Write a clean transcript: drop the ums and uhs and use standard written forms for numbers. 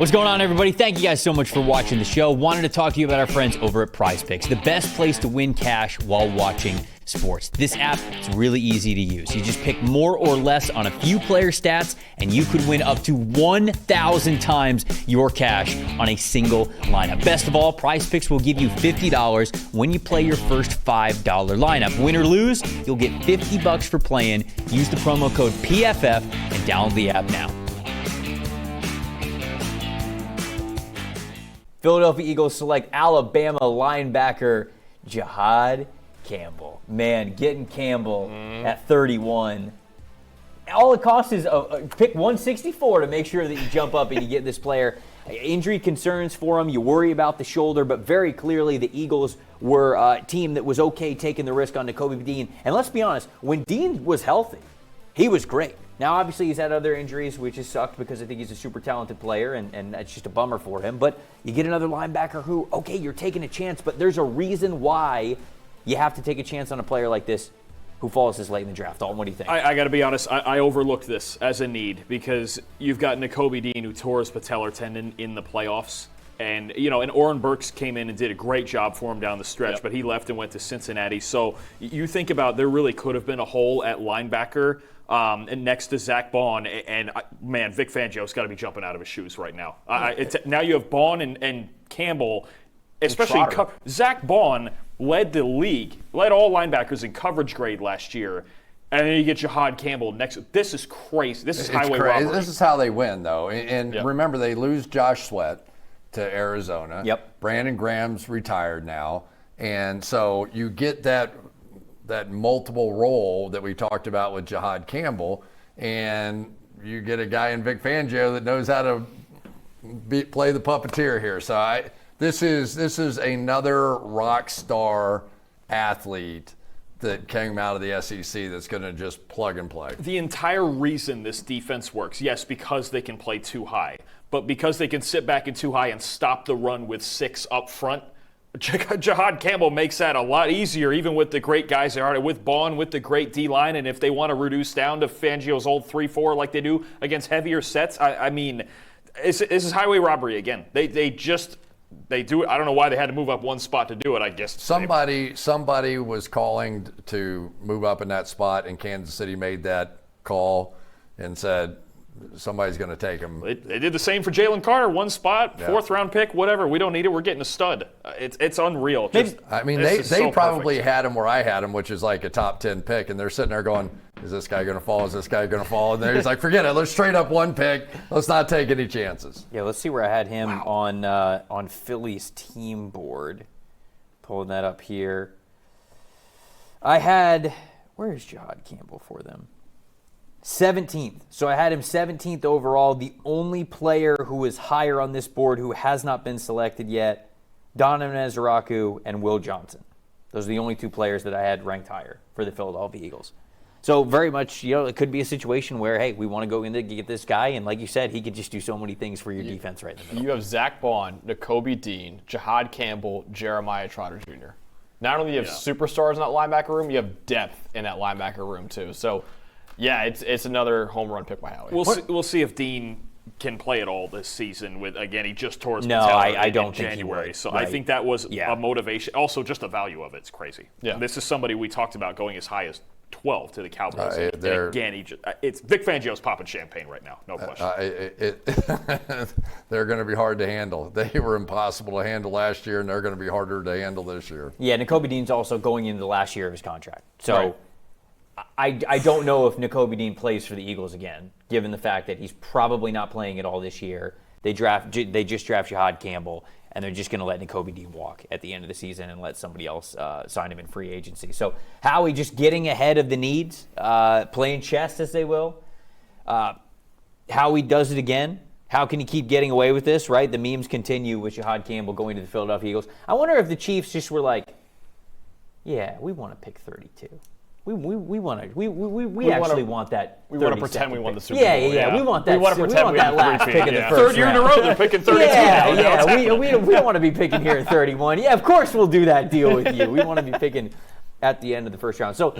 What's going on, everybody? Thank you guys so much for watching the show. Wanted to talk to you about our friends over at Prize Picks, the best place to win cash while watching sports. This app is really easy to use. You just pick more or less on a few player stats, and you could win up to 1,000 times your cash on a single lineup. Best of all, Prize Picks will give you $50 when you play your first $5 lineup. Win or lose, you'll get $50 for playing. Use the promo code PFF and download the app now. Philadelphia Eagles select Alabama linebacker Jihaad Campbell. Man, getting Campbell at 31. All it costs is pick 164 to make sure that you jump up and you get this player. Injury concerns for him. You worry about the shoulder, but very clearly the Eagles were a team that was okay taking the risk on Nakobe Dean. And let's be honest, when Dean was healthy, he was great. Now, obviously, he's had other injuries, which has sucked because I think he's a super talented player, and that's just a bummer for him. But you get another linebacker who, okay, you're taking a chance, but there's a reason why you have to take a chance on a player like this who falls this late in the draft. Dalton, what do you think? I got to be honest, I overlooked this as a need because you've got Nakobe Dean who tore his patellar tendon in the playoffs. And, and Oren Burks came in and did a great job for him down the stretch, but he left and went to Cincinnati. So you think about there really could have been a hole at linebacker and next to Zach Bond. And man, Vic Fangio's got to be jumping out of his shoes right now. Now you have Bond and Campbell, especially Zach Bond led the league, led all linebackers in coverage grade last year. And then you get Jihaad Campbell next. This is crazy. This is highway robbery. This is how they win, though. And remember, they lose Josh Sweat to Arizona. Yep. Brandon Graham's retired now. And so you get that multiple role that we talked about with Jihaad Campbell, and you get a guy in Vic Fangio that knows how to play the puppeteer here. So this is another rock star athlete that came out of the SEC that's going to just plug and play. The entire reason this defense works, yes, because they can play too high, but because they can sit back in too high and stop the run with 6 up front, Jihaad Campbell makes that a lot easier, even with the great guys they are, with Bond, with the great D-line, and if they want to reduce down to Fangio's old 3-4 like they do against heavier sets, I mean, this is highway robbery again. They do it. I don't know why they had to move up one spot to do it, I guess. Somebody was calling to move up in that spot, and Kansas City made that call and said somebody's going to take him. They did the same for Jalen Carter, one spot, 4th round pick, whatever. We don't need it. We're getting a stud. It's unreal. They probably had him where I had him, which is like a top 10 pick, and they're sitting there going, is this guy going to fall? Is this guy going to fall? And he's like, forget it. Let's trade up one pick. Let's not take any chances. Yeah, let's see where I had him on Philly's team board. Pulling that up here. I had, where is Jihaad Campbell for them? 17th. So I had him 17th overall. The only player who is higher on this board who has not been selected yet, Donovan Ezraku and Will Johnson. Those are the only 2 players that I had ranked higher for the Philadelphia Eagles. So very much, it could be a situation where, hey, we want to go in there to get this guy, and like you said, he could just do so many things for your defense right in the middle. You have Zach Bond, Nakobe Dean, Jihaad Campbell, Jeremiah Trotter Jr. Not only do you have superstars in that linebacker room, you have depth in that linebacker room too. So, yeah, it's another home run pick by Howie. We'll see if Dean can play it all this season. With again, he just tore his I don't in think January, he would. so Right. I think that was a motivation. Also, just the value of it's crazy. Yeah. This is somebody we talked about going as high as 12 to the Cowboys. And again, it's Vic Fangio's popping champagne right now, no question. They're going to be hard to handle. They were impossible to handle last year, and they're going to be harder to handle this year. Yeah, Nakobe Dean's also going into the last year of his contract. So I don't know if Nakobe Dean plays for the Eagles again, given the fact that he's probably not playing at all this year. They just draft Jihaad Campbell, and they're just going to let Nakobe Dean walk at the end of the season and let somebody else sign him in free agency. So Howie just getting ahead of the needs, playing chess, as they will. Howie does it again. How can he keep getting away with this, right? The memes continue with Jihaad Campbell going to the Philadelphia Eagles. I wonder if the Chiefs just were like, yeah, we want to pick 32. We actually want that. We want to pretend we won the Super Bowl. Yeah. We want that. We want to pretend we that last pick in the first Third year in a row, they're picking 32. We don't want to be picking here at 31. Yeah, of course we'll do that deal with you. We want to be picking at the end of the first round. So